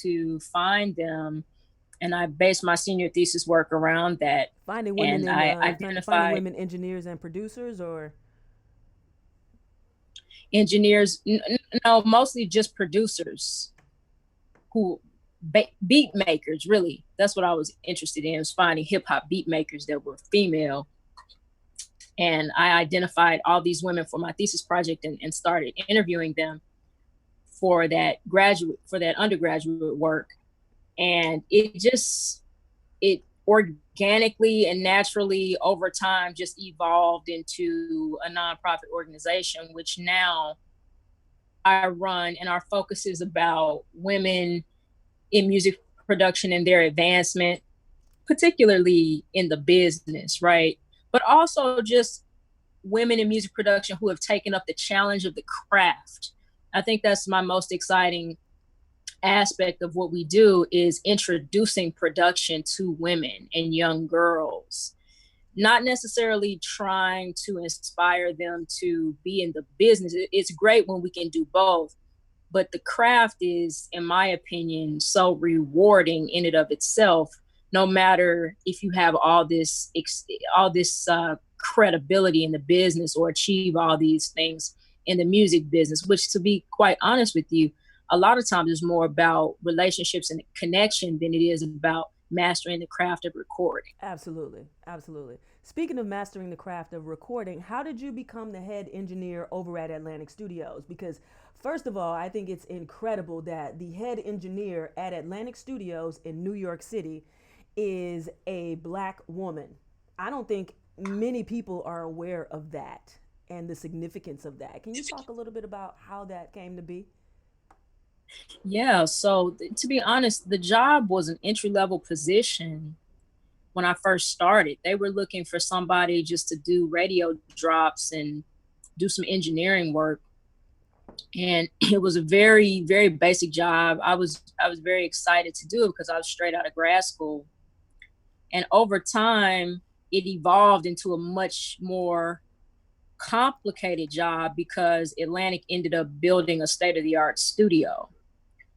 to find them, and I based my senior thesis work around that. Finding women And in I finding identified women engineers and producers, or engineers, no, mostly just producers who beat makers. Really, that's what I was interested in, was finding hip hop beat makers that were female. And I identified all these women for my thesis project, and started interviewing them for that undergraduate work. And it organically and naturally over time just evolved into a nonprofit organization, which now I run, and our focus is about women in music production and their advancement, particularly in the business, right? But also just women in music production who have taken up the challenge of the craft. I think that's my most exciting aspect of what we do, is introducing production to women and young girls, not necessarily trying to inspire them to be in the business. It's great when we can do both, but the craft is, in my opinion, so rewarding in and of itself, no matter if you have all this credibility in the business or achieve all these things in the music business, which, to be quite honest with you, a lot of times is more about relationships and connection than it is about mastering the craft of recording. absolutely, absolutely. Speaking of mastering the craft of recording, how did you become the head engineer over at Atlantic Studios? Because first of all, I think it's incredible that the head engineer at Atlantic Studios in New York City is a black woman. I don't think many people are aware of that and the significance of that. Can you talk a little bit about how that came to be? Yeah, so to be honest, the job was an entry level position when I first started. They were looking for somebody just to do radio drops and do some engineering work. And it was a very, very basic job. I was very excited to do it because I was straight out of grad school. And over time, it evolved into a much more complicated job because Atlantic ended up building a state of the art studio.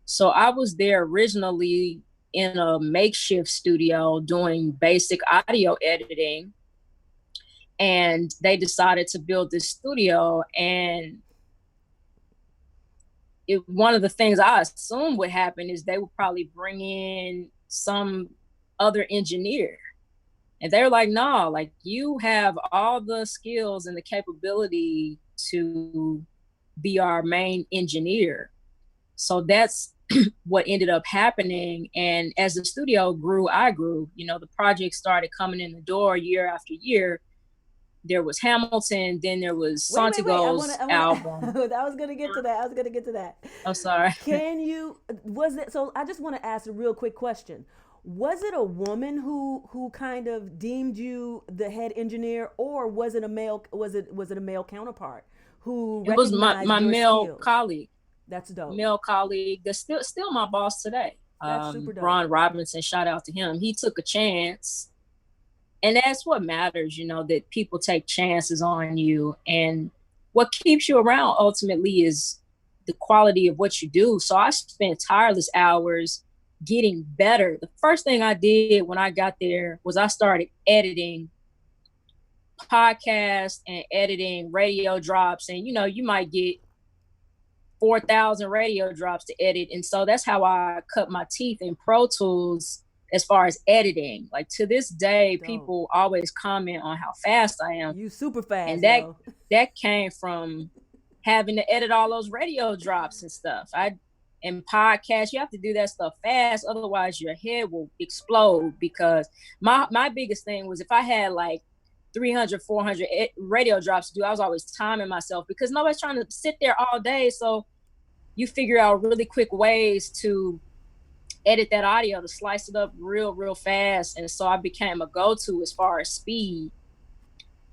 So I was there originally in a makeshift studio doing basic audio editing. And they decided to build this studio. And one of the things I assumed would happen is they would probably bring in some other engineer. And they were like, no, like, you have all the skills and the capability to be our main engineer. So that's what ended up happening. And as the studio grew, I grew. The project started coming in the door year after year. There was Hamilton, then there was Wait. I want Santiago's to. I want album. to. I was gonna get to that. I was gonna get to that. I'm sorry. Can you? Was it? So I just want to ask a real quick question. Was it a woman who kind of deemed you the head engineer, or was it a male? Was it a male counterpart who It was recognized my your male skills? colleague, That's dope. male colleague that's still my boss today. That's super dope. Ron Robinson, shout out to him. He took a chance, and that's what matters, that people take chances on you. And what keeps you around ultimately is the quality of what you do. So I spent tireless hours getting better. The first thing I did when I got there was I started editing podcasts and editing radio drops. And you might get 4,000 radio drops to edit. And so that's how I cut my teeth in Pro Tools as far as editing. Like, to this day, Dope. people always comment on how fast I am. You super And fast, that yo. that came from having to edit all those radio drops and stuff. And podcasts, you have to do that stuff fast, otherwise your head will explode. Because my biggest thing was, if I had like 300, 400 radio drops to do, I was always timing myself because nobody's trying to sit there all day. So you figure out really quick ways to edit that audio, to slice it up real, real fast. And so I became a go-to as far as speed.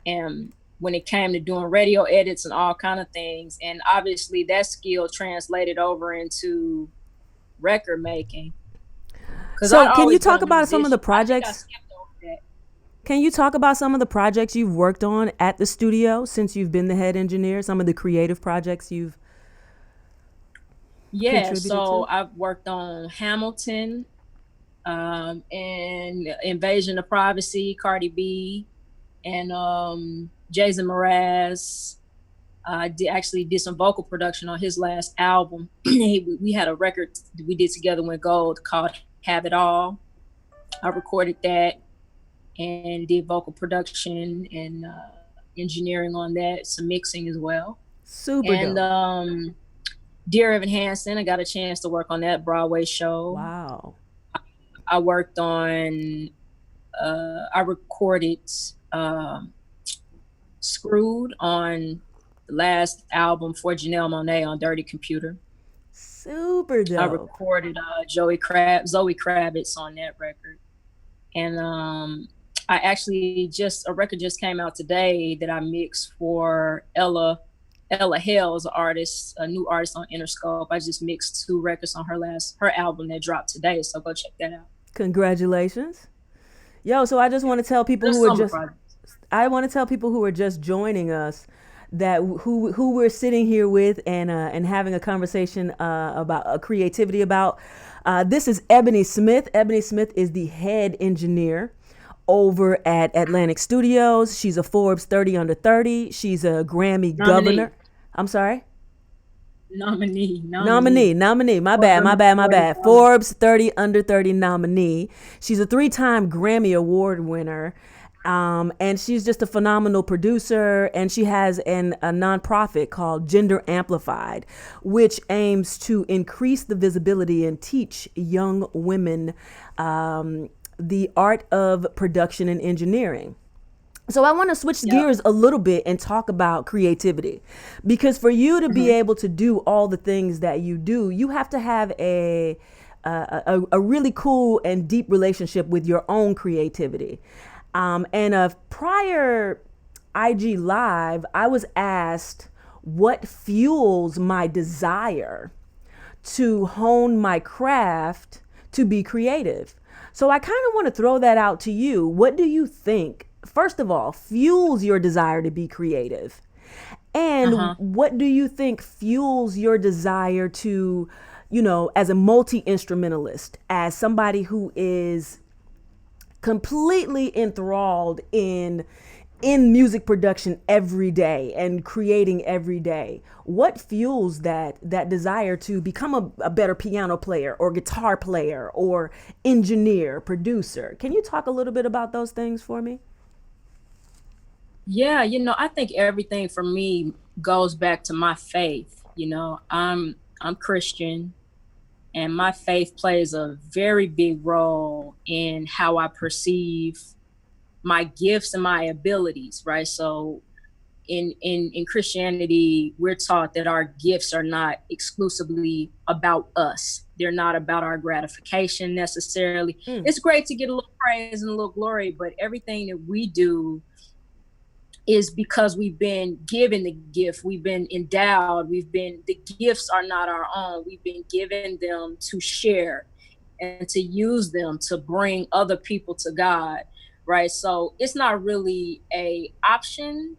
And when it came to doing radio edits and all kind of things, and obviously that skill translated over into record making. Because So I'd can you always been talk a about some of the musician. I think I projects? skipped over that. Can you talk about some of the projects you've worked on at the studio since you've been the head engineer? Some of the creative projects you've. Yeah, contributed so to? I've worked on Hamilton, and Invasion of Privacy, Cardi B, and Jason Mraz. Actually did some vocal production on his last album. We had a record we did together with Gold called Have It All. I recorded that and did vocal production and engineering on that, some mixing as well. Super And dope. Dear Evan Hansen, I got a chance to work on that Broadway show. Wow. I worked on, I recorded um, Screwed on the last album for Janelle Monáe on Dirty Computer. Super I dope. recorded Zoe Kravitz on that record. And I actually a record just came out today that I mixed for Ella Hale's artist, a new artist on Interscope. I just mixed 2 records on her album that dropped today. So go check that out. Congratulations. Yo, so I just want to tell people Just who are summer just projects. I want to tell people who are just joining us that who we're sitting here with and having a conversation about creativity about. This is Ebonie Smith. Ebonie Smith is the head engineer over at Atlantic Studios. She's a Forbes 30 under 30. She's a Grammy governor. Nominee. I'm sorry. Nominee. Nominee. My Forbes bad, my under bad, my bad. 45. Forbes 30 under 30 nominee. She's a 3-time Grammy Award winner. And she's just a phenomenal producer. And she has a nonprofit called Gender Amplified, which aims to increase the visibility and teach young women the art of production and engineering. So I want to switch Yep. gears a little bit and talk about creativity, because for you to be Mm-hmm. able to do all the things that you do, you have to have a really cool and deep relationship with your own creativity. And a prior IG Live, I was asked what fuels my desire to hone my craft to be creative. So I kind of want to throw that out to you. What do you think, first of all, fuels your desire to be creative? And Uh-huh. what do you think fuels your desire to, as a multi instrumentalist, as somebody who is completely enthralled in music production every day and creating every day? What fuels that desire to become a better piano player or guitar player or engineer, producer? Can you talk a little bit about those things for me? Yeah, I think everything for me goes back to my faith. I'm Christian, and my faith plays a very big role in how I perceive my gifts and my abilities, right? So in Christianity, we're taught that our gifts are not exclusively about us. They're not about our gratification necessarily. Mm. It's great to get a little praise and a little glory, but everything that we do is because we've been given the gift, we've been endowed, the gifts are not our own. We've been given them to share and to use them to bring other people to God, right? So it's not really a option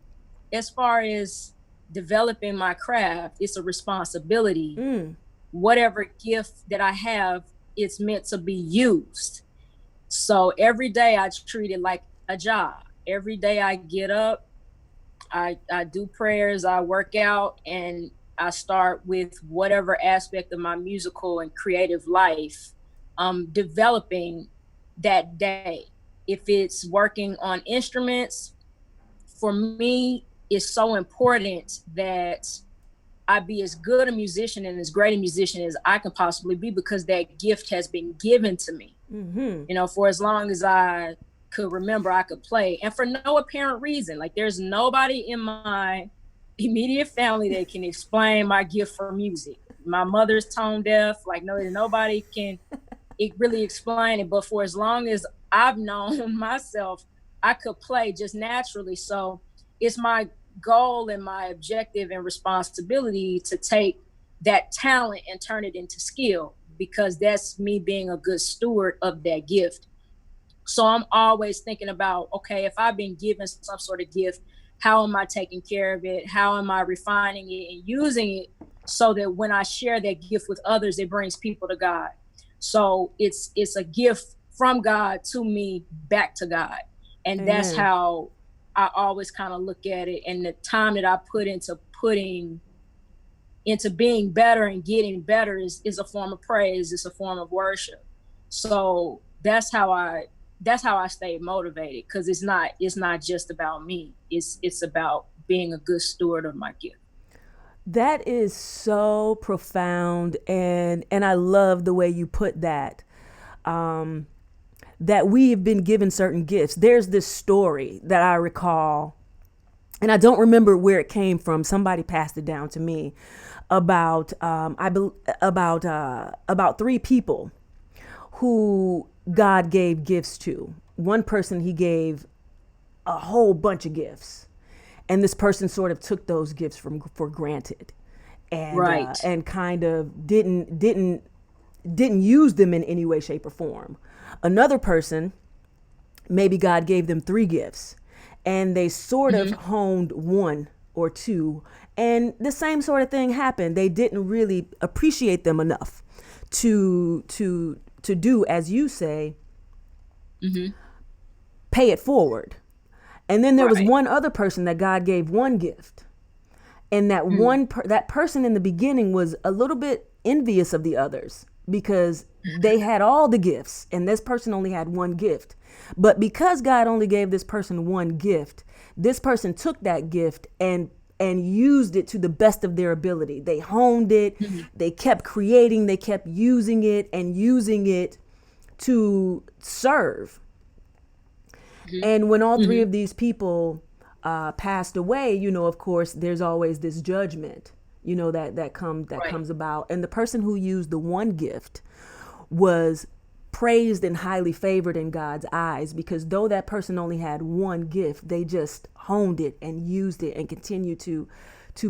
as far as developing my craft. It's a responsibility. Mm. Whatever gift that I have, it's meant to be used. So every day I treat it like a job. Every day I get up, I do prayers, I work out, and I start with whatever aspect of my musical and creative life developing that day. If it's working on instruments, for me, it's so important that I be as good a musician and as great a musician as I can possibly be, because that gift has been given to me. Mm-hmm. For as long as I could remember, I could play, and for no apparent reason. Like, there's nobody in my immediate family that can explain my gift for music. My mother's tone deaf. Like, nobody can really explain it. But for as long as I've known myself, I could play just naturally. So it's my goal and my objective and responsibility to take that talent and turn it into skill, because that's me being a good steward of that gift. So I'm always thinking about, okay, if I've been given some sort of gift, how am I taking care of it? How am I refining it and using it so that when I share that gift with others, it brings people to God. So it's a gift from God to me, back to God. And that's Amen. how I always kind of look at it. And the time that I put into being better and getting better is a form of praise. It's a form of worship. So that's how I stay motivated, because it's not just about me. It's about being a good steward of my gift. That is so profound, and I love the way you put that. Um, that we have been given certain gifts. There's this story that I recall, and I don't remember where it came from. Somebody passed it down to me about about three people who God gave gifts to. One person, he gave a whole bunch of gifts, and this person sort of took those gifts for granted, Right. and kind of didn't use them in any way, shape, or form. Another person, maybe God gave them three gifts, and they sort of Mm-hmm. honed one or two, and the same sort of thing happened. They didn't really appreciate them enough to do, as you say, Mm-hmm. pay it forward. And then there was Right. one other person that God gave one gift, and that person in the beginning was a little bit envious of the others because they had all the gifts and this person only had one gift. But because God only gave this person one gift, this person took that gift and used it to the best of their ability. They honed it, Mm-hmm. they kept creating, they kept using it and using it to serve. And when all three Mm-hmm. of these people passed away, of course, there's always this judgment, that Right. comes about. And the person who used the one gift was praised and highly favored in God's eyes, because though that person only had one gift, they just honed it and used it and continued to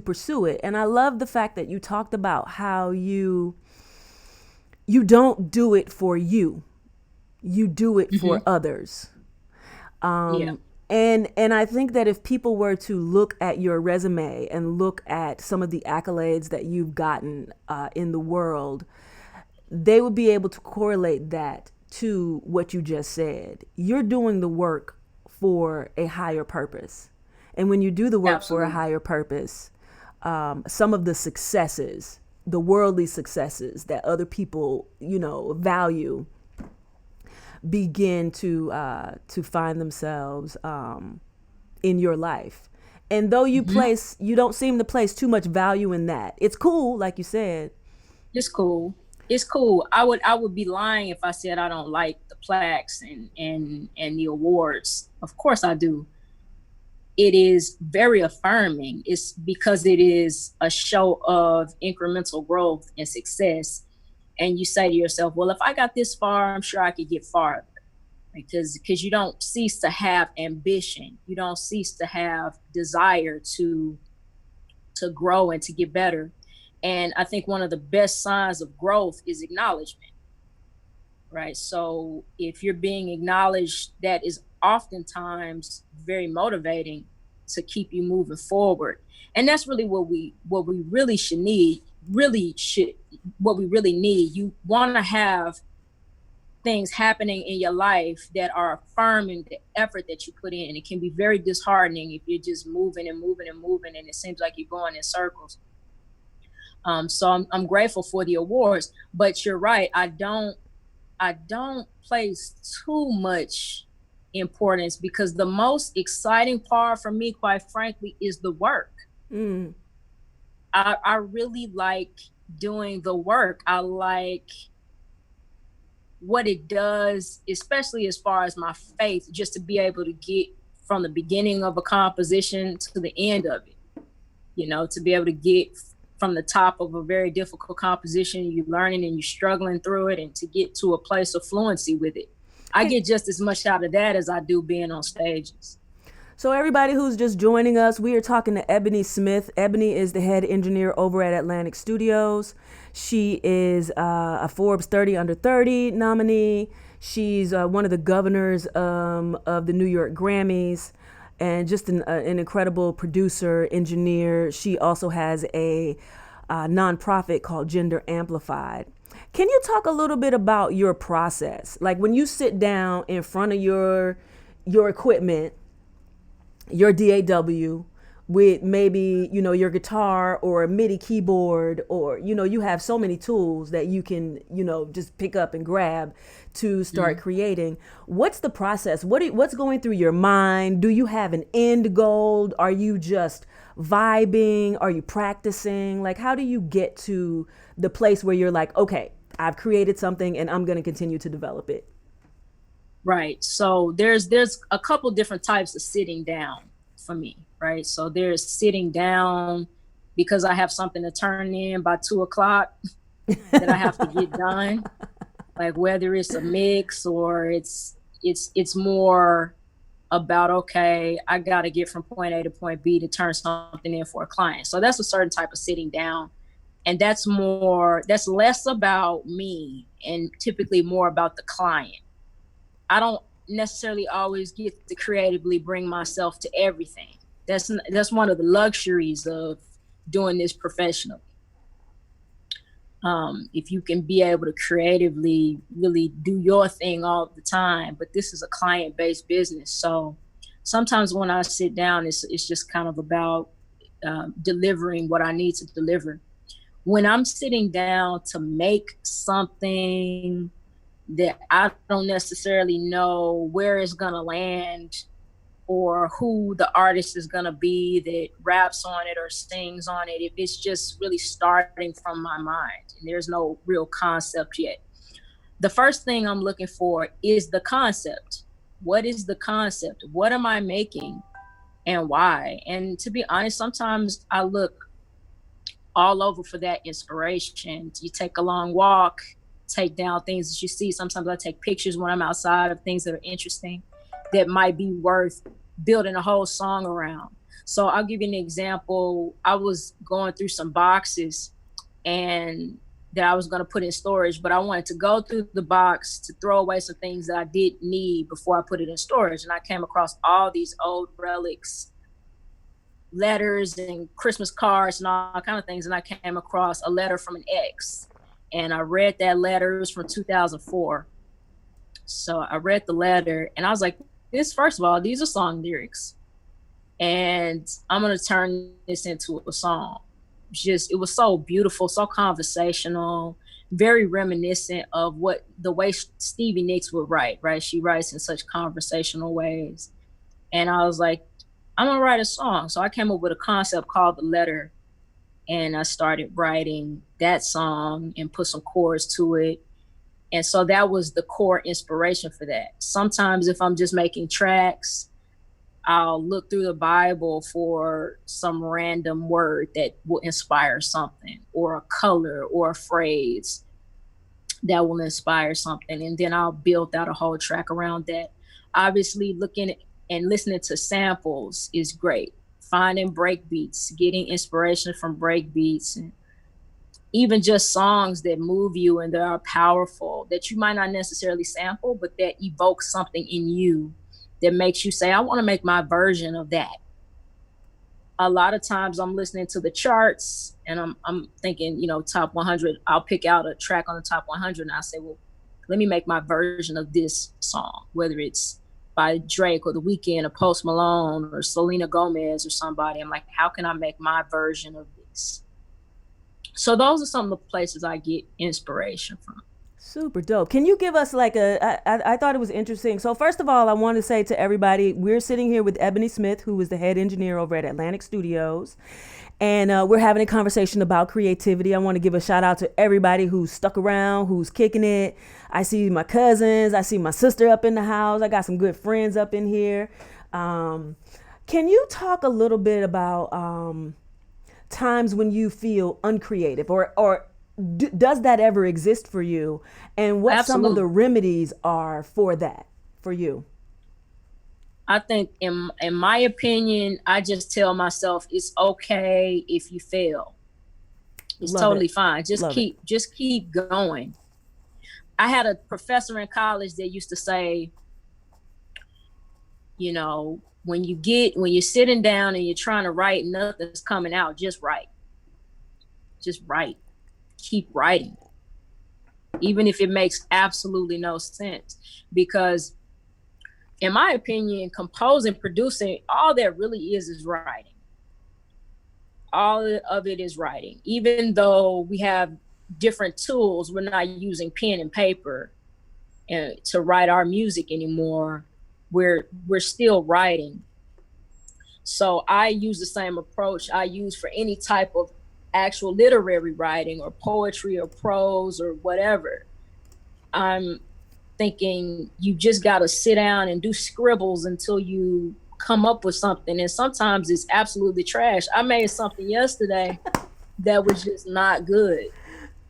pursue it. And I love the fact that you talked about how you don't do it for you. You do it for Mm-hmm. others. Yeah. And I think that if people were to look at your resume and look at some of the accolades that you've gotten in the world, they would be able to correlate that to what you just said. You're doing the work for a higher purpose. And when you do the work for a Absolutely. higher purpose, some of the successes, the worldly successes that other people, value, begin to find themselves in your life. And though Mm-hmm. you don't seem to place too much value in that. It's cool, like you said. It's cool. It's cool. I would be lying if I said I don't like the plaques and the awards. Of course I do. It is very affirming. It's because it is a show of incremental growth and success. And you say to yourself, well, if I got this far, I'm sure I could get farther. Because you don't cease to have ambition. You don't cease to have desire to grow and to get better. And I think one of the best signs of growth is acknowledgement, right? So if you're being acknowledged, that is oftentimes very motivating to keep you moving forward. And that's really what we really should need, really should what we really need. You want to have things happening in your life that are affirming the effort that you put in. It can be very disheartening if you're just moving and moving and moving and it seems like you're going in circles. So I'm grateful for the awards, but you're right. I don't place too much importance, because the most exciting part for me, quite frankly, is the work. Mm, I really like doing the work. I like what it does, especially as far as my faith, just to be able to get from the beginning of a composition to the end of it. To be able to get from the top of a very difficult composition, you're learning and you're struggling through it, and to get to a place of fluency with it. I hey, get just as much out of that as I do being on stages. so everybody who's just joining us, we are talking to Ebonie Smith. Ebonie is the head engineer over at Atlantic Studios. She is a Forbes 30 under 30 nominee. She's one of the governors of the New York Grammys, and just an incredible producer, engineer. She also has nonprofit called Gender Amplified. Can you talk a little bit about your process? Like when you sit down in front of your equipment, your DAW, with maybe, you know, your guitar or a MIDI keyboard, or, you know, you have so many tools that you can, you know, just pick up and grab to start creating. What's the process? What's going through your mind? Do you have an end goal? Are you just vibing? Are you practicing? Like, how do you get to the place where you're like, okay, I've created something and I'm going to continue to develop it? Right. So there's a couple different types of sitting down for me, right? So there's sitting down because I have something to turn in by 2:00 that I have to get done. Like whether it's a mix or it's more about, okay, I got to get from point A to point B to turn something in for a client. So that's a certain type of sitting down. And that's less about me and typically more about the client. I don't necessarily always get to creatively bring myself to everything. That's one of the luxuries of doing this professionally. If you can be able to creatively really do your thing all the time, but this is a client-based business. So sometimes when I sit down, it's just kind of about delivering what I need to deliver. When I'm sitting down to make something that I don't necessarily know where it's gonna land or who the artist is gonna be that raps on it or sings on it, if it's just really starting from my mind and there's no real concept yet. The first thing I'm looking for is the concept. What is the concept? What am I making and why? And to be honest, sometimes I look all over for that inspiration. You take a long walk, take down things that you see. Sometimes I take pictures when I'm outside of things that are interesting that might be worth building a whole song around. So I'll give you an example. I was going through some boxes and that I was going to put in storage, but I wanted to go through the box to throw away some things that I didn't need before I put it in storage. And I came across all these old relics, letters and Christmas cards and all kind of things. And I came across a letter from an ex. And I read that letter. It was from 2004. So I read the letter and I was like, first of all, these are song lyrics. And I'm going to turn this into a song. It was so beautiful, so conversational, very reminiscent of the way Stevie Nicks would write, right? She writes in such conversational ways. And I was like, I'm going to write a song. So I came up with a concept called The Letter. And I started writing that song and put some chords to it. And so that was the core inspiration for that. Sometimes if I'm just making tracks, I'll look through the Bible for some random word that will inspire something, or a color or a phrase that will inspire something. And then I'll build out a whole track around that. Obviously, looking and listening to samples is great. Finding break beats, getting inspiration from break beats, and even just songs that move you and that are powerful, that you might not necessarily sample, but that evoke something in you that makes you say, I want to make my version of that. A lot of times I'm listening to the charts and I'm thinking, top 100, I'll pick out a track on the top 100 and I say, well, let me make my version of this song, whether it's by Drake or The Weeknd or Post Malone or Selena Gomez or somebody. I'm like, how can I make my version of this? So those are some of the places I get inspiration from. Super dope. Can you give us I thought it was interesting. So first of all, I want to say to everybody, we're sitting here with Ebonie Smith, who is the head engineer over at Atlantic Studios. And we're having a conversation about creativity. I want to give a shout out to everybody who's stuck around, who's kicking it. I see my cousins. I see my sister up in the house. I got some good friends up in here. Can you talk a little bit about times when you feel uncreative or does that ever exist for you? And what Absolutely. Some of the remedies are for that, for you? I think in my opinion, I just tell myself it's okay if you fail. It's totally fine. Just keep going. I had a professor in college that used to say, when you're sitting down and you're trying to write, nothing's coming out, just write. Just write. Keep writing. Even if it makes absolutely no sense. Because in my opinion, composing, producing, all that really is writing. All of it is writing. Even though we have different tools, we're not using pen and paper to write our music anymore. We're still writing. So I use the same approach I use for any type of actual literary writing or poetry or prose or whatever. I'm thinking you just got to sit down and do scribbles until you come up with something. And sometimes it's absolutely trash. I made something yesterday that was just not good.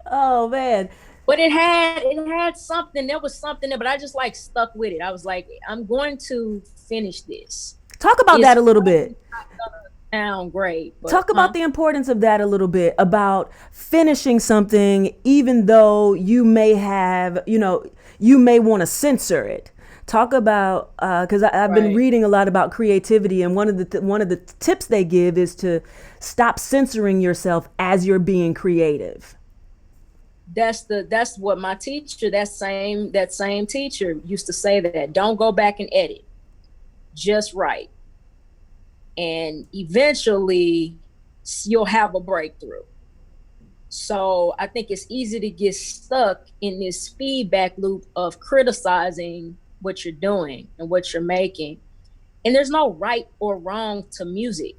Oh man. But it had something. There was something there, but I just like stuck with it. I was like, I'm going to finish this. Talk about that a little bit. Sound great. But, talk about the importance of that a little bit, about finishing something even though you may have, you may want to censor it. Talk about, because I've been reading a lot about creativity, and one of the tips they give is to stop censoring yourself as you're being creative. That's what my teacher, that same teacher used to say, that don't go back and edit, just write. And eventually you'll have a breakthrough. So I think it's easy to get stuck in this feedback loop of criticizing what you're doing and what you're making. And there's no right or wrong to music.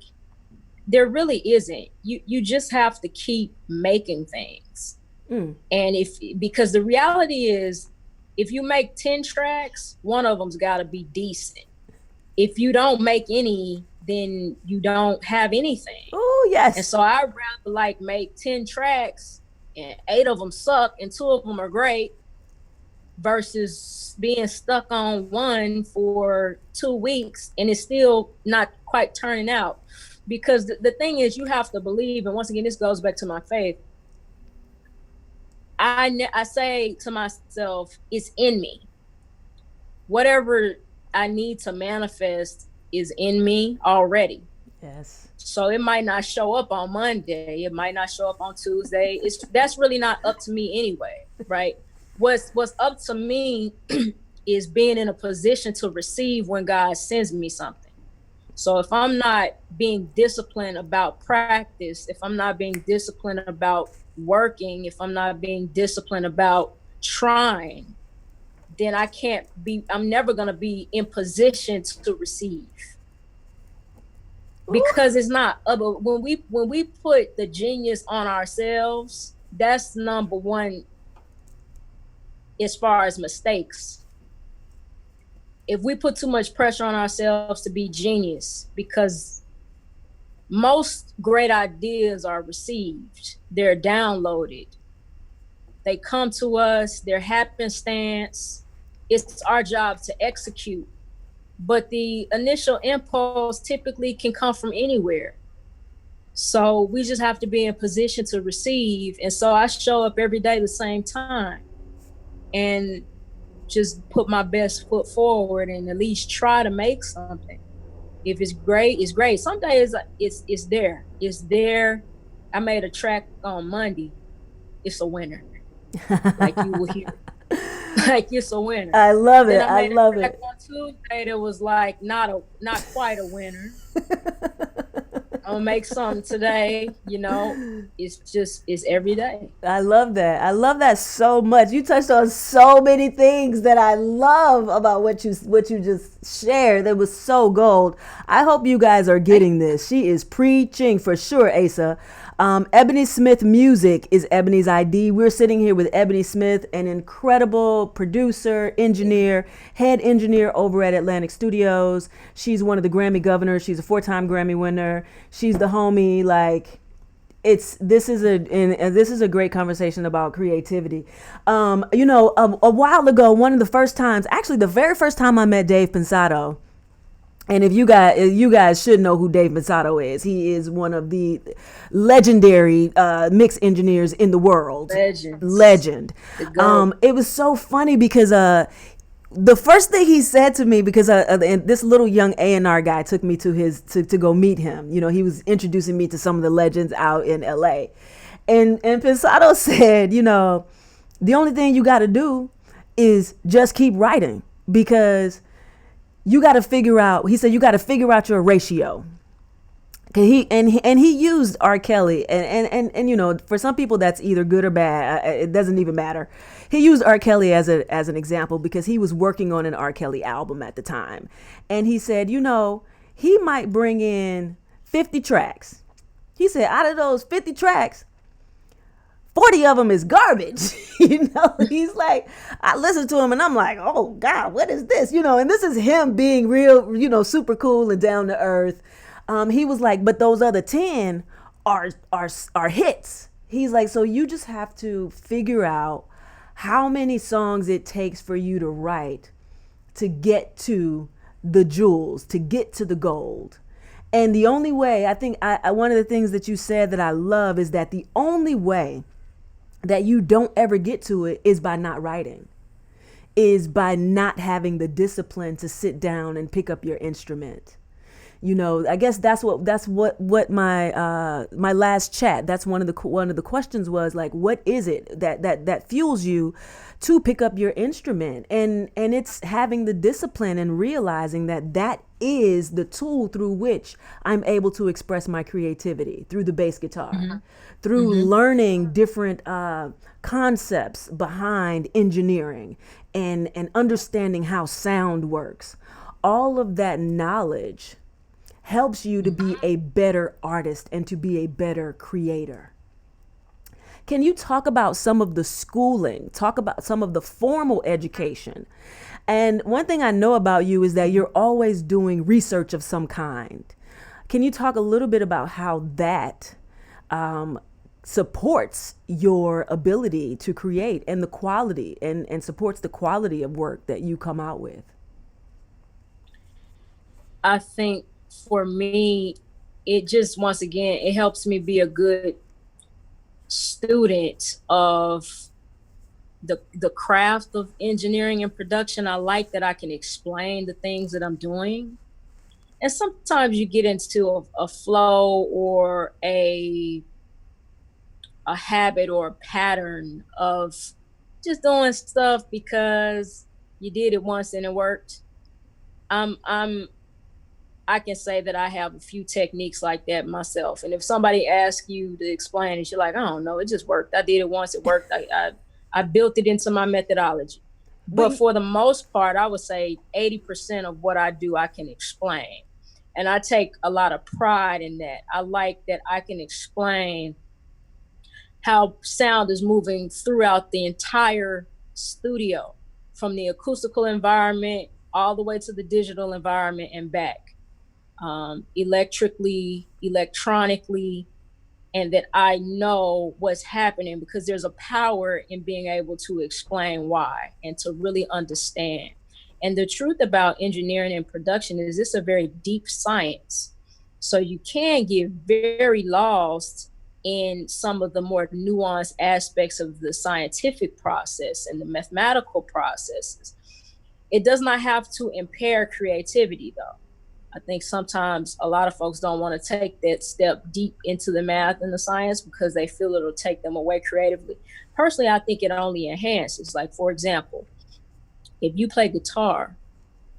There really isn't. You just have to keep making things. And because the reality is, if you make 10 tracks, one of them's got to be decent. If you don't make any, then you don't have anything. Oh, yes. And so I'd rather make 10 tracks and 8 of them suck and 2 of them are great, versus being stuck on one for 2 weeks and it's still not quite turning out. Because the thing is, you have to believe, and once again, this goes back to my faith. I say to myself, it's in me. Whatever I need to manifest is in me already. Yes. So it might not show up on Monday. It might not show up on Tuesday. That's really not up to me anyway, right? What's up to me is being in a position to receive when God sends me something. So if I'm not being disciplined about practice, if I'm not being disciplined about working, if I'm not being disciplined about trying, then I'm never going to be in position to receive. Because it's not, when we put the genius on ourselves, that's number one as far as mistakes. If we put too much pressure on ourselves to be genius, because most great ideas are received, they're downloaded, they come to us, they're happenstance. It's our job to execute. But the initial impulse typically can come from anywhere. So we just have to be in position to receive. And so I show up every day the same time and just put my best foot forward and at least try to make something. If it's great, it's great. Some days it's there. It's there. I made a track on Monday. It's a winner. Like you will hear. Like it's a winner. I love it. I love it. On Tuesday, it was like not quite a winner. I'm gonna make something today. It's every day. I love that. I love that so much. You touched on so many things that I love about what you just shared. That was so gold. I hope you guys are getting this. She is preaching for sure, Asa. Ebonie Smith Music is Ebonie's ID. We're sitting here with Ebonie Smith, an incredible producer, engineer, head engineer over at Atlantic Studios. She's one of the Grammy governors. She's a 4-time Grammy winner. She's the homie. This is a great conversation about creativity. A while ago, one of the first times, actually the very first time I met Dave Pensato. And if you guys should know who Dave Pensato is. He is one of the legendary mix engineers in the world. Legend. It was so funny because the first thing he said to me, because this little young A&R guy took me to go meet him. He was introducing me to some of the legends out in LA. And Pensado said, you know, the only thing you got to do is just keep writing, because you got to figure out. He said you got to figure out your ratio. He used R. Kelly, and you know, for some people that's either good or bad. It doesn't even matter. He used R. Kelly as an example because he was working on an R. Kelly album at the time, and he said, you know, he might bring in 50 tracks. He said out of those 50 tracks, 40 of them is garbage. You know, he's like, I listen to him and I'm like, oh God, what is this? You know, and this is him being real, you know, super cool and down to earth. He was like, but those other 10 are hits. He's like, so you just have to figure out how many songs it takes for you to write to get to the jewels, to get to the gold. And the only way, I think, one of the things that you said that I love is that the only way that you don't ever get to it is by not writing, is by not having the discipline to sit down and pick up your instrument. You know, I guess that's what my last chat, that's one of the questions was like, what is it that fuels you to pick up your instrument? And it's having the discipline and realizing that is the tool through which I'm able to express my creativity, through the bass guitar, mm-hmm. through mm-hmm. learning different concepts behind engineering and understanding how sound works. All of that knowledge helps you to be a better artist and to be a better creator. Can you talk about some of the schooling, talk about some of the formal education? And one thing I know about you is that you're always doing research of some kind. Can you talk a little bit about how that supports your ability to create and the quality and supports the quality of work that you come out with? I think for me, it just, once again, it helps me be a good student of the craft of engineering and production. I like that I can explain the things that I'm doing. And sometimes you get into a flow or a habit or a pattern of just doing stuff because you did it once and it worked. I can say that I have a few techniques like that myself. And if somebody asks you to explain it, you're like, I don't know, it just worked. I did it once, it worked. I built it into my methodology. But for the most part, I would say 80% of what I do, I can explain. And I take a lot of pride in that. I like that I can explain how sound is moving throughout the entire studio, from the acoustical environment all the way to the digital environment and back. Electrically, electronically, and that I know what's happening because there's a power in being able to explain why and to really understand. And the truth about engineering and production is it's a very deep science. So you can get very lost in some of the more nuanced aspects of the scientific process and the mathematical processes. It does not have to impair creativity, though. I think sometimes a lot of folks don't want to take that step deep into the math and the science because they feel it'll take them away creatively. Personally, I think it only enhances. Like, for example, if you play guitar,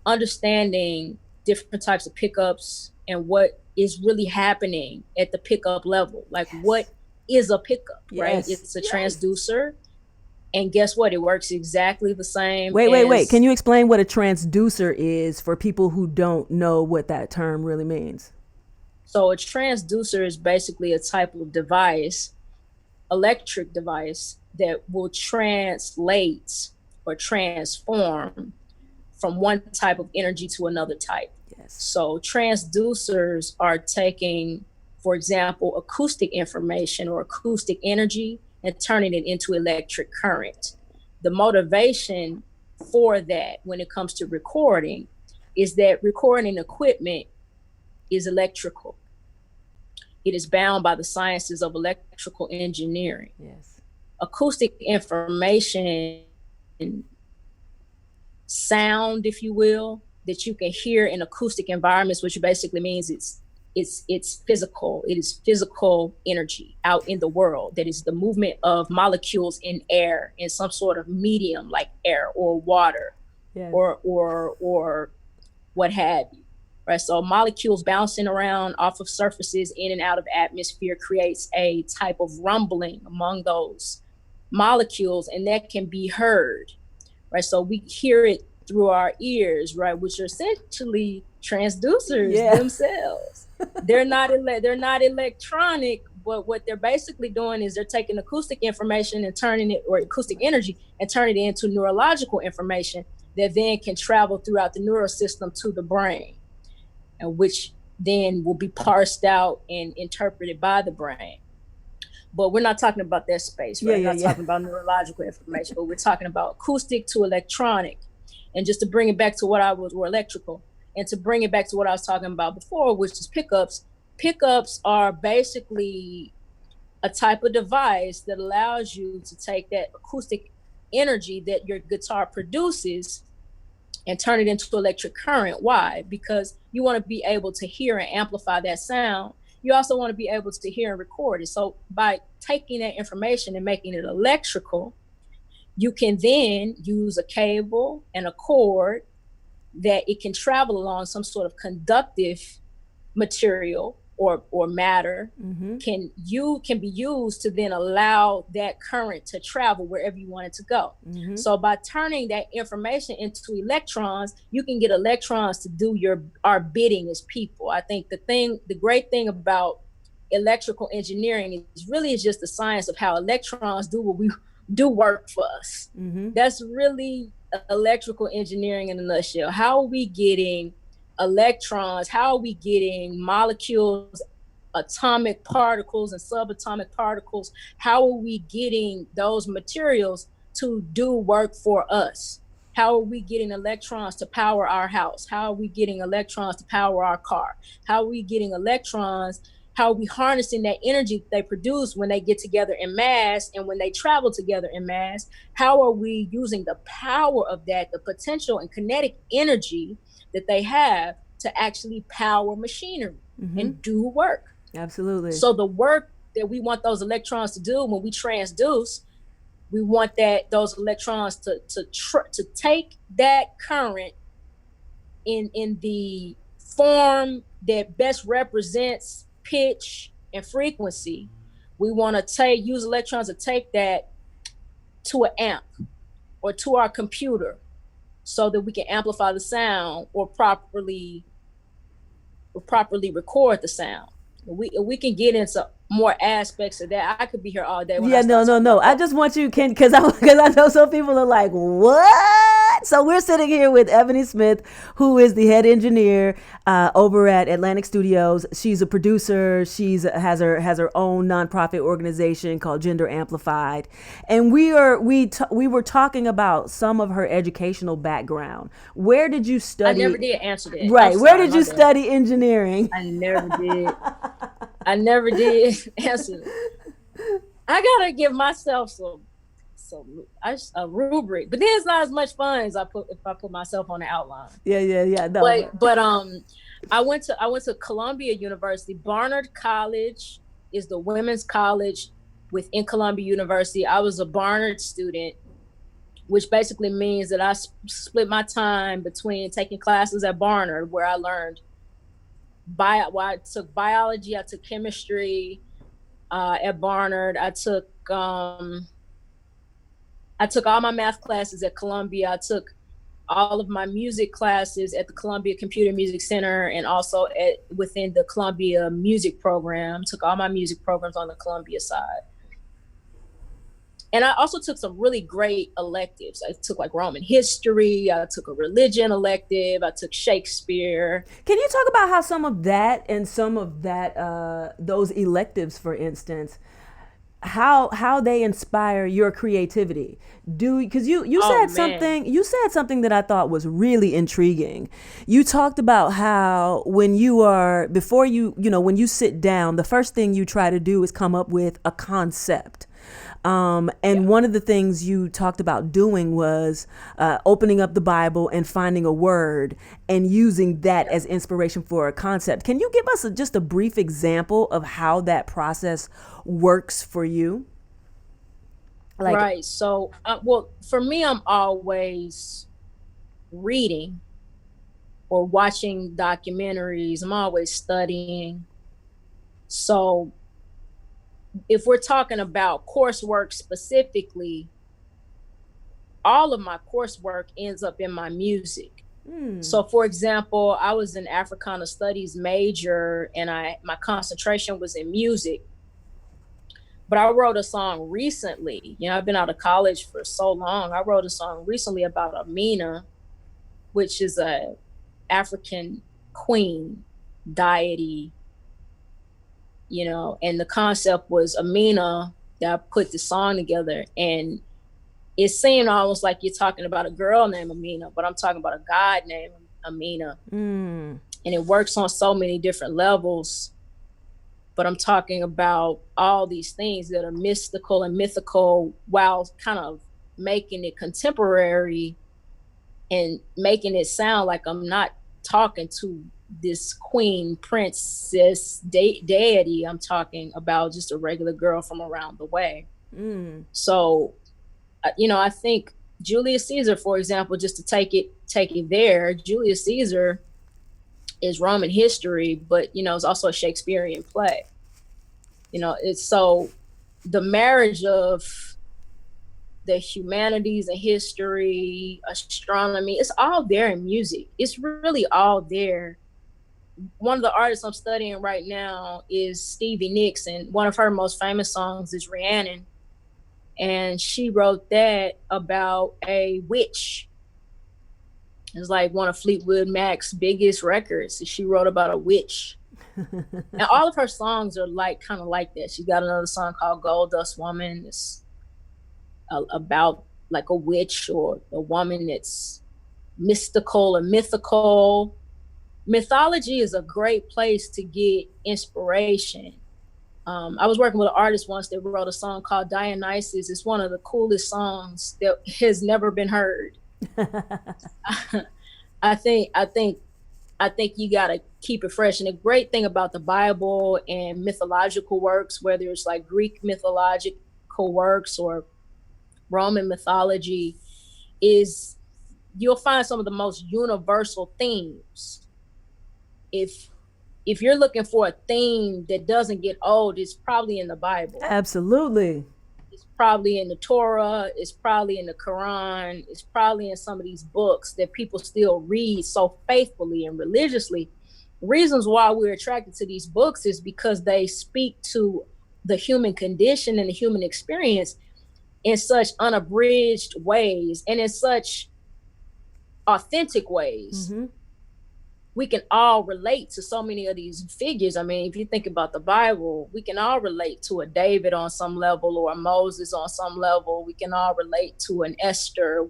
understanding different types of pickups and what is really happening at the pickup level. Like, yes. What is a pickup, yes. Right? It's a transducer. And guess what? It works exactly the same. Wait. Can you explain what a transducer is for people who don't know what that term really means? So a transducer is basically a type of device, electric device, that will translate or transform from one type of energy to another type. Yes. So transducers are taking, for example, acoustic information or acoustic energy and turning it into electric current. The motivation for that when it comes to recording is that recording equipment is electrical. It is bound by the sciences of electrical engineering. Yes. Acoustic information, sound, if you will, that you can hear in acoustic environments, which basically means it's it's physical. It is physical energy out in the world. That is the movement of molecules in air, in some sort of medium like air or water, Yes. or what have you. Right. So molecules bouncing around off of surfaces in and out of atmosphere creates a type of rumbling among those molecules, and that can be heard. Right. So we hear it through our ears, right, which are essentially transducers themselves. They're not electronic, but what they're basically doing is they're taking acoustic information and turning it, or acoustic energy, and turning it into neurological information that then can travel throughout the neural system to the brain, and which then will be parsed out and interpreted by the brain. But we're not talking about that space, right? We're not talking about neurological information, but we're talking about acoustic to electronic. And just to bring it back to or electrical, and to bring it back to what I was talking about before, which is pickups. Pickups are basically a type of device that allows you to take that acoustic energy that your guitar produces and turn it into electric current. Why? Because you want to be able to hear and amplify that sound. You also want to be able to hear and record it. So by taking that information and making it electrical, you can then use a cable and a cord that it can travel along, some sort of conductive material or matter, can be used to then allow that current to travel wherever you want it to go. So by turning that information into electrons, you can get electrons to do our bidding as people. I think the great thing about electrical engineering is just the science of how electrons do work for us. That's really electrical engineering in a nutshell. How are we getting electrons? How are we getting molecules, atomic particles and subatomic particles? How are we getting those materials to do work for us? How are we getting electrons to power our house? How are we getting electrons to power our car? How are we getting electrons? How are we harnessing that energy they produce when they get together in mass and when they travel together in mass? How are we using the power of that, the potential and kinetic energy that they have to actually power machinery and do work? Absolutely. So the work that we want those electrons to do when we transduce, we want those electrons to take that current in the form that best represents pitch and frequency. We want to use electrons to take that to an amp or to our computer so that we can amplify the sound or properly record the sound. We can get into more aspects of that. I could be here all day. No. I just want you, because I know some people are like, what? So we're sitting here with Ebonie Smith, who is the head engineer over at Atlantic Studios. She's a producer. Has her own nonprofit organization called Gender Amplified, and we were talking about some of her educational background. Where did you study? I never did answer that. Right. Where did you study engineering? I never did. I never did answer that. I gotta give myself a rubric, but then it's not as much fun as if I put myself on the outline. Yeah. No. But I went to Columbia University. Barnard College is the women's college within Columbia University. I was a Barnard student, which basically means that I split my time between taking classes at Barnard, where I learned I took biology, I took chemistry at Barnard. I took all my math classes at Columbia. I took all of my music classes at the Columbia Computer Music Center, and also within the Columbia music program. Took all my music programs on the Columbia side. And I also took some really great electives. I took like Roman history. I took a religion elective. I took Shakespeare. Can you talk about how some of that, those electives, for instance, how they inspire your creativity? Because you said something that I thought was really intriguing. You talked about how when you sit down, the first thing you try to do is come up with a concept. And one of the things you talked about doing was opening up the Bible and finding a word and using that as inspiration for a concept. Can you give us just a brief example of how that process works for you? Like, Right. So, well, for me, I'm always reading or watching documentaries. I'm always studying. So, if we're talking about coursework specifically, all of my coursework ends up in my music. So, for example, I was an Africana Studies major, and my concentration was in music. But I wrote a song recently. I've been out of college for so long. I wrote a song recently about Amina, which is a African queen deity, and the concept was Amina that I put the song together. And it seemed almost like you're talking about a girl named Amina, but I'm talking about a God named Amina. And it works on so many different levels. But I'm talking about all these things that are mystical and mythical while kind of making it contemporary and making it sound like I'm not talking to this queen, princess, deity. I'm talking about just a regular girl from around the way. So, I think Julius Caesar, for example, just to take it there, Julius Caesar is Roman history, but, it's also a Shakespearean play. It's so the marriage of the humanities and history, astronomy, it's all there in music. It's really all there. One of the artists I'm studying right now is Stevie Nicks, and one of her most famous songs is Rhiannon. And she wrote that about a witch. It's like one of Fleetwood Mac's biggest records. She wrote about a witch. And all of her songs are kind of like that. She got another song called Gold Dust Woman. It's about like a witch or a woman that's mystical or mythical. Mythology is a great place to get inspiration. I was working with an artist once that wrote a song called Dionysus. It's one of the coolest songs that has never been heard. I think you got to keep it fresh. And the great thing about the Bible and mythological works, whether it's like Greek mythological works or Roman mythology, is you'll find some of the most universal themes. If you're looking for a theme that doesn't get old, it's probably in the Bible. absolutely. It's probably in the Torah. It's probably in the Quran. It's probably in some of these books that people still read so faithfully and religiously. Reasons why we're attracted to these books is because they speak to the human condition and the human experience in such unabridged ways and in such authentic ways. We can all relate to so many of these figures. I mean, if you think about the Bible, we can all relate to a David on some level or a Moses on some level. We can all relate to an Esther.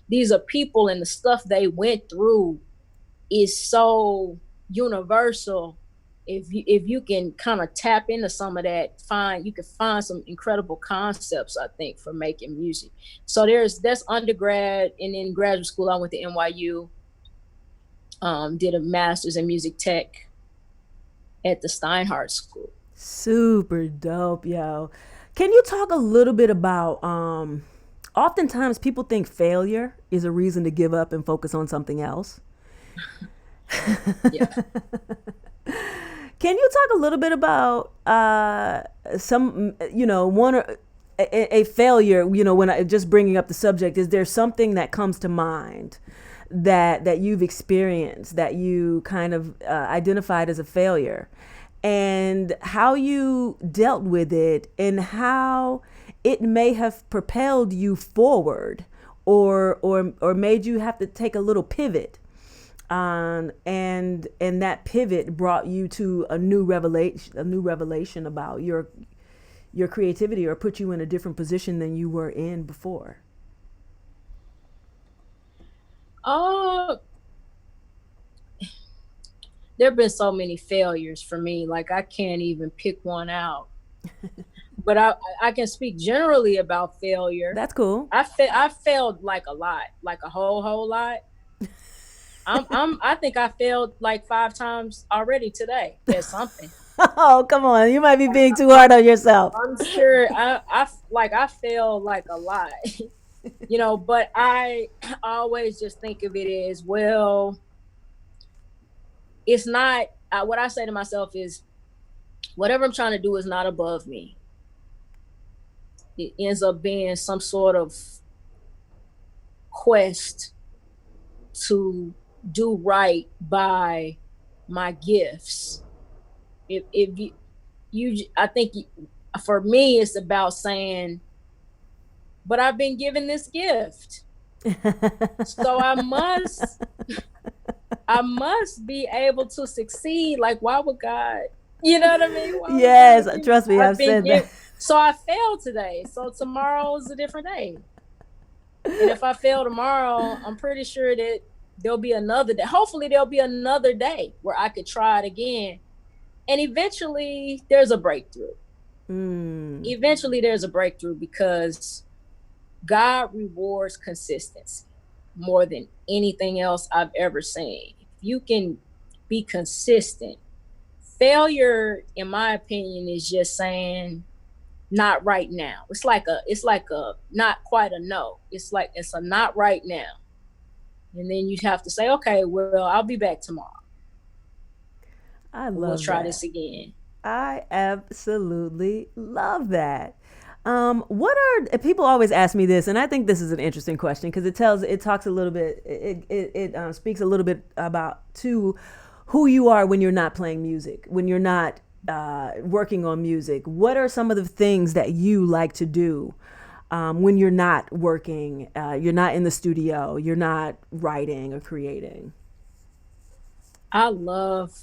These are people, and the stuff they went through is so universal. If you can kind of tap into some of that, you can find some incredible concepts, I think, for making music. So that's undergrad, and in graduate school I went to NYU. Did a master's in music tech at the Steinhardt School. Super dope, yo. Can you talk a little bit about oftentimes people think failure is a reason to give up and focus on something else. Yeah. Can you talk a little bit about some, one or a failure, when I just bringing up the subject, is there something that comes to mind that you've experienced that you kind of identified as a failure, and how you dealt with it and how it may have propelled you forward or made you have to take a little pivot, and that pivot brought you to a new revelation about your creativity, or put you in a different position than you were in before? There have been so many failures for me. Like, I can't even pick one out. but I can speak generally about failure. That's cool. I failed like a lot, like a whole lot. I think I failed like 5 times already today at something. Oh, come on. You might be being too I'm, hard on yourself. I'm sure I failed like a lot, but I always just think of it as, well, it's not, what I say to myself is, whatever I'm trying to do is not above me. It ends up being some sort of quest to do right by my gifts. If I think for me, it's about saying, but I've been given this gift, so I must be able to succeed. Like, why would God, you know what I mean? Why would Yes, God give me? trust me, I've I've been said that. given, so I failed today. So tomorrow is a different day. And if I fail tomorrow, I'm pretty sure that there'll be another day. Hopefully there'll be another day where I could try it again. And eventually there's a breakthrough. Eventually there's a breakthrough, because God rewards consistency more than anything else I've ever seen. If you can be consistent, failure, in my opinion, is just saying not right now. It's like a not quite a no. It's a not right now. And then you have to say, okay, well, I'll be back tomorrow. I We'll love try that. this again. I absolutely love that. What are people always ask me this, and I think this is an interesting question because it talks a little bit, it speaks a little bit about to who you are when you're not playing music, when you're not working on music. What are some of the things that you like to do when you're not working, you're not in the studio, you're not writing or creating? I love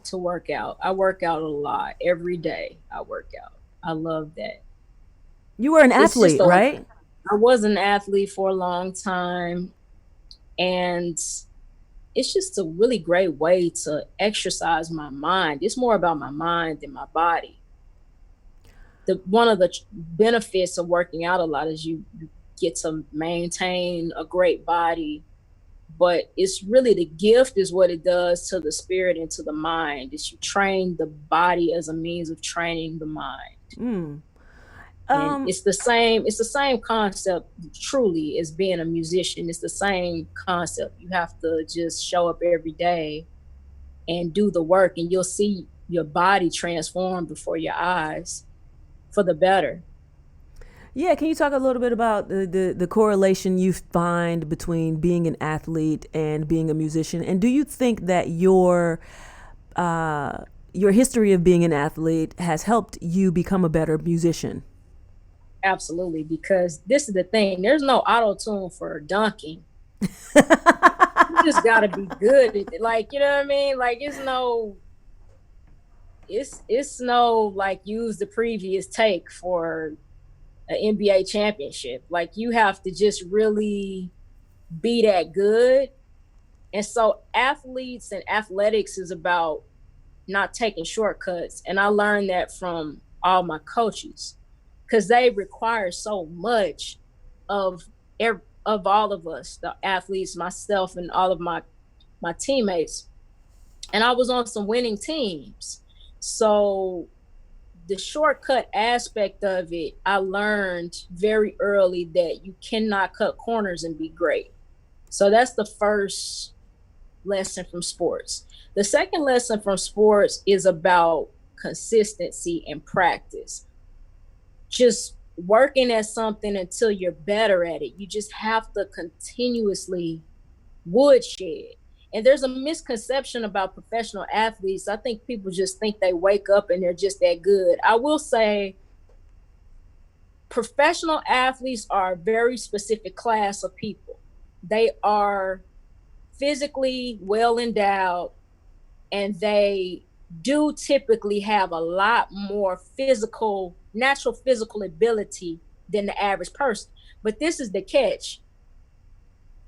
to work out. I work out a lot every day. I work out. I love that. You were an It's just athlete, right? I was an athlete for a long time, and it's just a really great way to exercise my mind. It's more about my mind than my body. One of the benefits of working out a lot is you get to maintain a great body, but it's really the gift is what it does to the spirit and to the mind. Is you train the body as a means of training the mind. And Um, it's the same concept truly as being a musician. It's the same concept. You have to just show up every day and do the work, and you'll see your body transform before your eyes for the better. Yeah, can you talk a little bit about the correlation you find between being an athlete and being a musician? And do you think that your history of being an athlete has helped you become a better musician? Absolutely, because this is the thing. There's no auto tune for dunking. You just got to be good at it. Like, you know what I mean? Like, it's no like use the previous take for an NBA championship. Like, you have to just really be that good. And so athletes and athletics is about not taking shortcuts. And I learned that from all my coaches, because they require so much of of all of us, the athletes, myself, and all of my teammates. And I was on some winning teams. So the shortcut aspect of it, I learned very early that you cannot cut corners and be great. So that's the first lesson from sports. The second lesson from sports is about consistency and practice. Just working at something until you're better at it. You just have to continuously woodshed. And there's a misconception about professional athletes. I think people just think they wake up and they're just that good. I will say professional athletes are a very specific class of people. They are physically well endowed, and they do typically have a lot more natural physical ability than the average person. But this is the catch.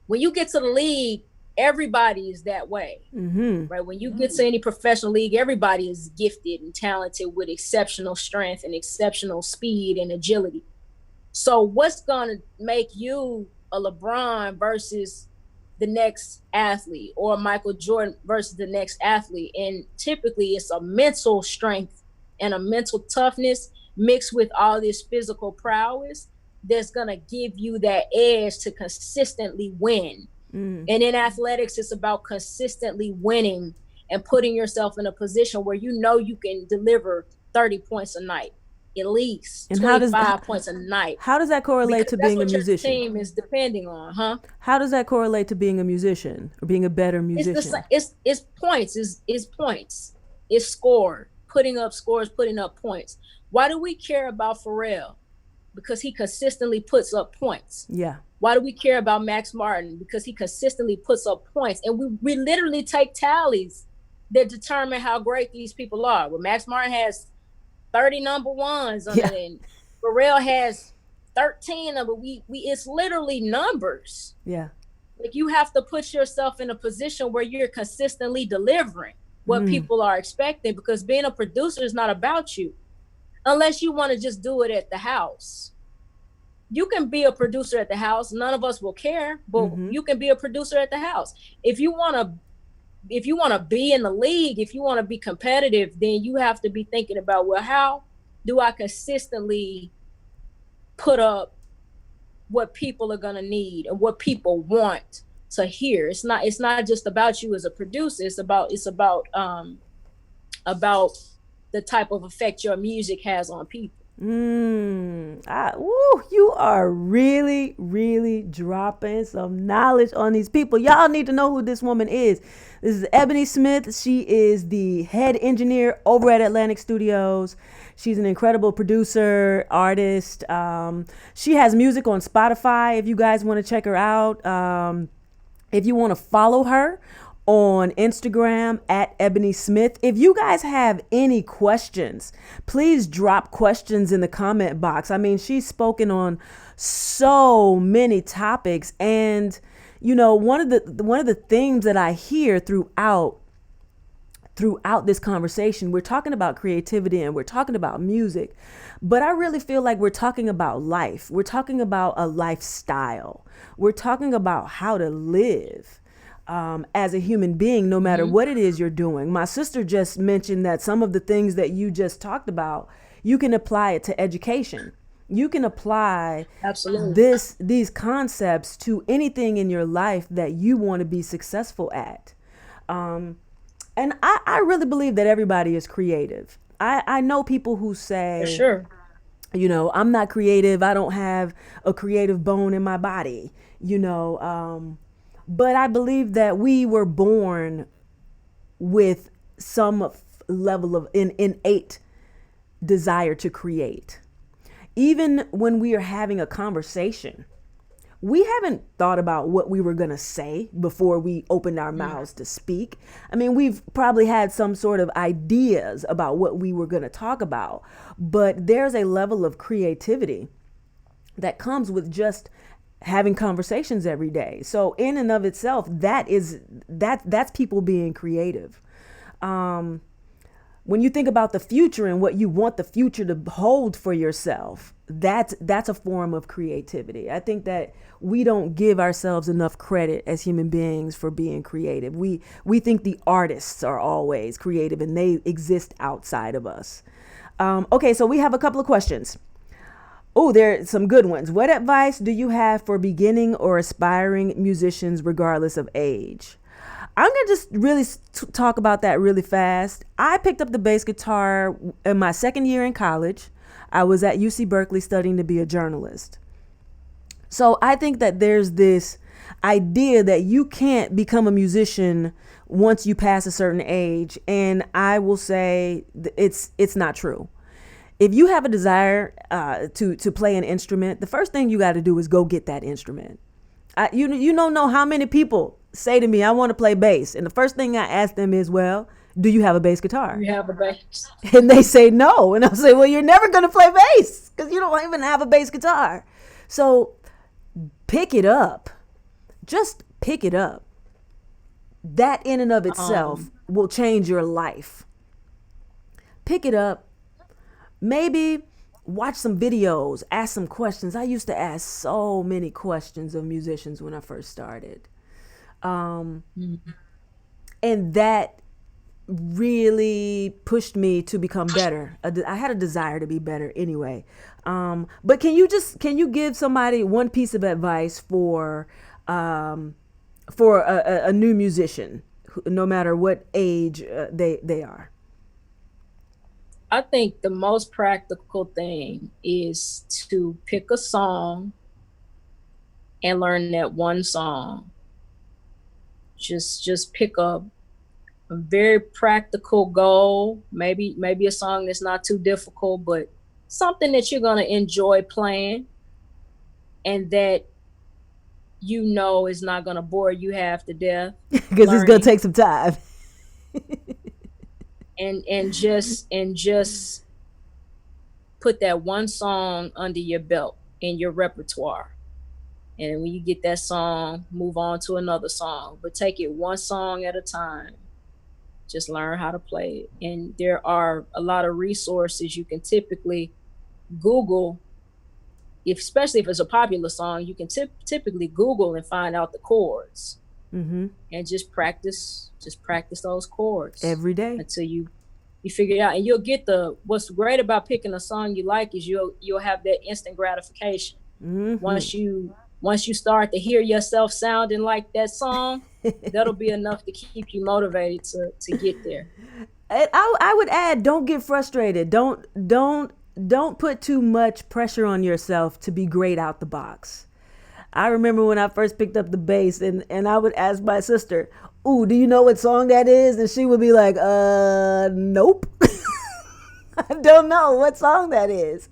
When you get to the league, everybody is that way, right? When you get to any professional league, everybody is gifted and talented with exceptional strength and exceptional speed and agility. So what's going to make you a LeBron versus the next athlete, or Michael Jordan versus the next athlete? And typically it's a mental strength and a mental toughness mixed with all this physical prowess that's going to give you that edge to consistently win. And in athletics, it's about consistently winning and putting yourself in a position where you know you can deliver 30 points a night, at least and 25 points a night. How does that correlate to being a musician? That's what your team is depending on, huh? How does that correlate to being a musician or being a better musician? It's points. It's points. It's score. Putting up scores, putting up points. Why do we care about Pharrell? Because he consistently puts up points. Yeah. Why do we care about Max Martin? Because he consistently puts up points. And we literally take tallies that determine how great these people are. Well, Max Martin has 30 number ones on it, and Pharrell has 13 of them. It's literally numbers. Yeah. Like, you have to put yourself in a position where you're consistently delivering what people are expecting, because being a producer is not about you. Unless you want to just do it at the house. You can be a producer at the house. None of us will care, but you can be a producer at the house. If you want to be in the league, if you want to be competitive, then you have to be thinking about, well, how do I consistently put up what people are going to need and what people want to hear? It's not just about you as a producer. It's about the type of effect your music has on people. You are really, really dropping some knowledge on these people. Y'all need to know who this woman is. This is Ebonie Smith. She is the head engineer over at Atlantic Studios. She's an incredible producer, artist. She has music on Spotify if you guys want to check her out. If you want to follow her on Instagram at Ebonie Smith. If you guys have any questions, please drop questions in the comment box. I mean, she's spoken on so many topics, and you know, one of the themes that I hear throughout this conversation, we're talking about creativity and we're talking about music, but I really feel like we're talking about life. We're talking about a lifestyle. We're talking about how to live as a human being, no matter what it is you're doing. My sister just mentioned that some of the things that you just talked about, you can apply it to education. You can apply these concepts to anything in your life that you want to be successful at. And I really believe that everybody is creative. I know people who say, for sure, you know, I'm not creative. I don't have a creative bone in my body, you know. But I believe that we were born with some level of innate desire to create. Even when we are having a conversation, we haven't thought about what we were going to say before we opened our mouths to speak. I mean, we've probably had some sort of ideas about what we were going to talk about, but there's a level of creativity that comes with just having conversations every day. So in and of itself, that's people being creative. When you think about the future and what you want the future to hold for yourself, that's a form of creativity. I think that we don't give ourselves enough credit as human beings for being creative. We think the artists are always creative and they exist outside of us. Okay, so we have a couple of questions. Oh, there are some good ones. What advice do you have for beginning or aspiring musicians regardless of age? I'm going to just really talk about that really fast. I picked up the bass guitar in my second year in college. I was at UC Berkeley studying to be a journalist. So I think that there's this idea that you can't become a musician once you pass a certain age. And I will say it's not true. If you have a desire to play an instrument, the first thing you got to do is go get that instrument. You don't know how many people say to me, I want to play bass. And the first thing I ask them is, well, do you have a bass guitar? You have a bass. And they say no. And I'll say, well, you're never going to play bass because you don't even have a bass guitar. So pick it up. Just pick it up. that in and of itself Um, will change your life. Pick it up, maybe watch some videos, ask some questions. I used to ask so many questions of musicians when I first started. Um, mhm. and that really pushed me to become better. I had a desire to be better anyway. But can you give somebody one piece of advice um, for a new musician, no matter what age they are? I think the most practical thing is to pick a song and learn that one song. Just pick a very practical goal. Maybe a song that's not too difficult, but something that you're gonna enjoy playing and that you know is not gonna bore you half to death Because it's gonna learning. take some time. And just put that one song under your belt in your repertoire. And when you get that song, move on to another song, but take it one song at a time. Just learn how to play it. And there are a lot of resources you can typically Google, if especially if it's a popular song, you can typically Google and find out the chords Mm-hmm. and just practice those chords Every day. until you figure it out. And you'll get the what's great about picking a song you like is you'll have that instant gratification. Mm-hmm. Once you start to hear yourself sounding like that song, that'll be enough to keep you motivated to get there. I would add, don't get frustrated. Don't put too much pressure on yourself to be great out the box. I remember when I first picked up the bass, and I would ask my sister, "Ooh, do you know what song that is?" And she would be like, nope. I don't know what song that is.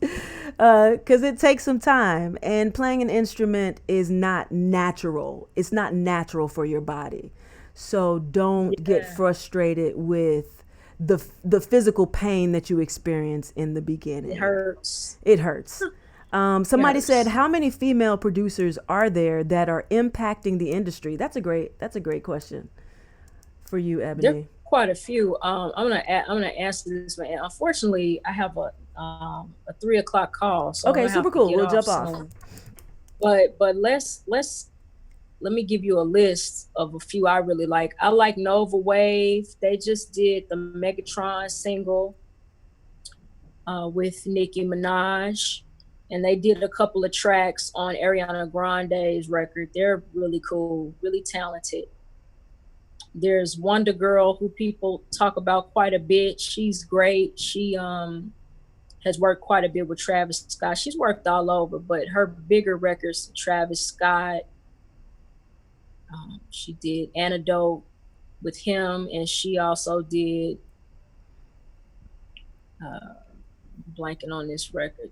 Because it takes some time, and playing an instrument is not natural. It's not natural for your body. So don't get Yeah, frustrated with the physical pain that you experience in the it beginning. hurts. It hurts. It Somebody said, hurts. "How many female producers are there that are impacting the industry?" That's a great question for you, There are Ebonie. quite a few. I'm gonna answer this one. And unfortunately, I have a 3 o'clock call, so I'm Okay, gonna have super to cool. get We'll off jump off. soon. But let me give you a list of a few I really like. I like Nova Wave. They just did the Megatron single with Nicki Minaj, and they did a couple of tracks on Ariana Grande's record. They're really cool, really talented. There's Wonder Girl, who people talk about quite a bit. She's great. She has worked quite a bit with Travis Scott. She's worked all over, but her bigger records, Travis Scott. She did Antidote with him, and she also did uh, blanking on this record.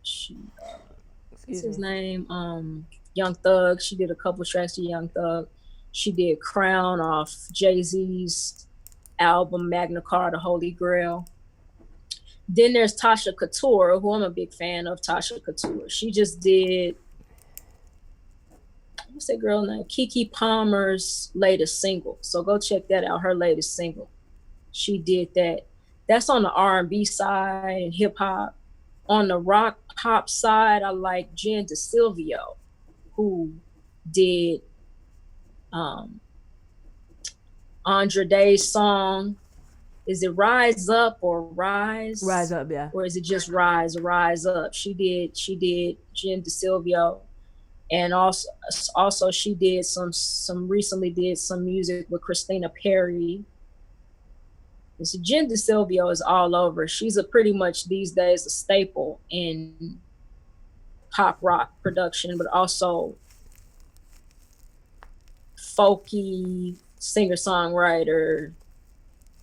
She what's Excuse his me. name? Young Thug. She did a couple tracks to Young Thug. She did Crown off Jay-Z's album Magna Carta Holy Grail. Then there's Tasha Couture, who I'm a big fan of. Tasha Couture. She just did what's that girl name? Kiki Palmer's latest single. So go check that out. Her latest single. She did that. That's on the R&B side and hip hop. On the rock pop side, I like Jen DeSilvio, who did um, Andra Day's song. Is it Rise Up or Rise Rise? up, yeah. Or is it just Rise Up? She did Jen DeSilvio. And also she did some recently did some music with Christina Perry. And so Jen DeSilvio is all over. She's a pretty much these days a staple in pop rock production, but also folky singer songwriter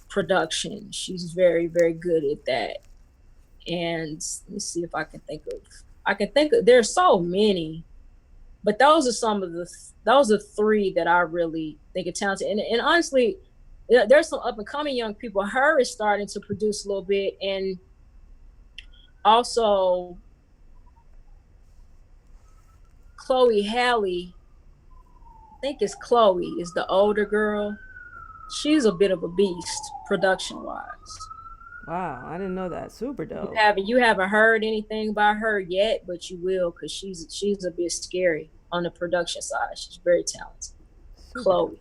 production. She's very very good at that. And let me see if I can think of there's so many, but those are some of those are three that I really think are talented. And honestly, there's some up and coming young people. Her is starting to produce a little bit, and also Chloe Halle. I think it's Chloe is the older girl. she's a bit of a beast production wise. Wow, I didn't know that. Super You dope. haven't heard anything about her yet, but you will, because she's a bit scary on the production side. She's very talented. Super dope. Chloe.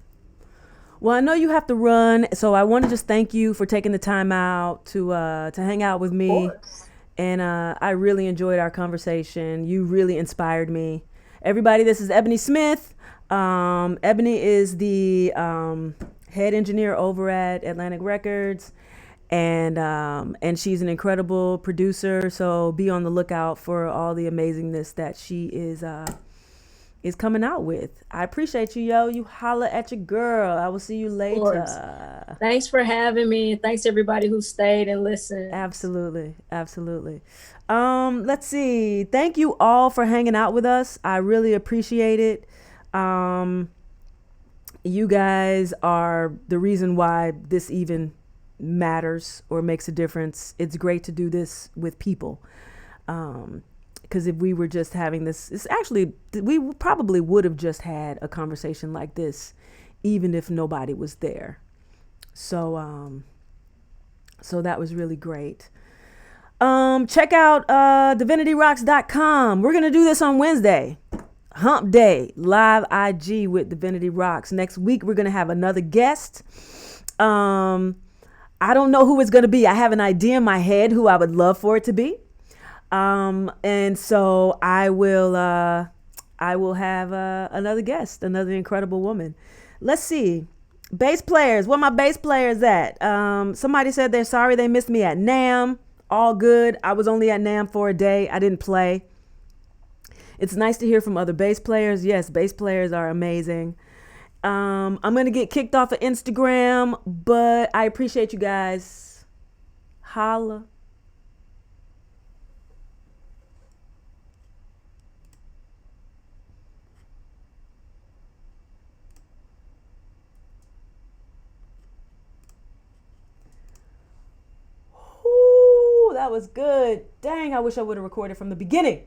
Well, I know you have to run, so I want to just thank you for taking the time out to hang out with Of me, course. and I really enjoyed our conversation. You really inspired me. Everybody, this is Ebonie Smith. Ebonie is the head engineer over at Atlantic Records, and she's an incredible producer. So be on the lookout for all the amazingness that she is coming out with. I appreciate you, yo. You holla at your girl. I will see you Of course. later. Thanks for having me. And thanks everybody who stayed and listened. Absolutely. Absolutely. Let's see. Thank you all for hanging out with us. I really appreciate it. You guys are the reason why this even matters or makes a difference. It's great to do this with people. Because if we were just having this, it's actually, we probably would have just had a conversation like this, even if nobody was there. So that was really great. Check out divinityroxx.com. We're going to do this on Wednesday. Hump Day, live IG with Divinity Roxx. Next week, we're going to have another guest. I don't know who it's going to be. I have an idea in my head who I would love for it to be. And so I will have another guest, another incredible woman. Let's see. Bass players. Where my bass players at? Somebody said they're sorry they missed me at NAMM. All good. I was only at NAMM for a day. I didn't play. It's nice to hear from other bass players. Yes, bass players are amazing. I'm going to get kicked off of Instagram, but I appreciate you guys. Holla. Ooh, that was good. Dang, I wish I would have recorded from the beginning.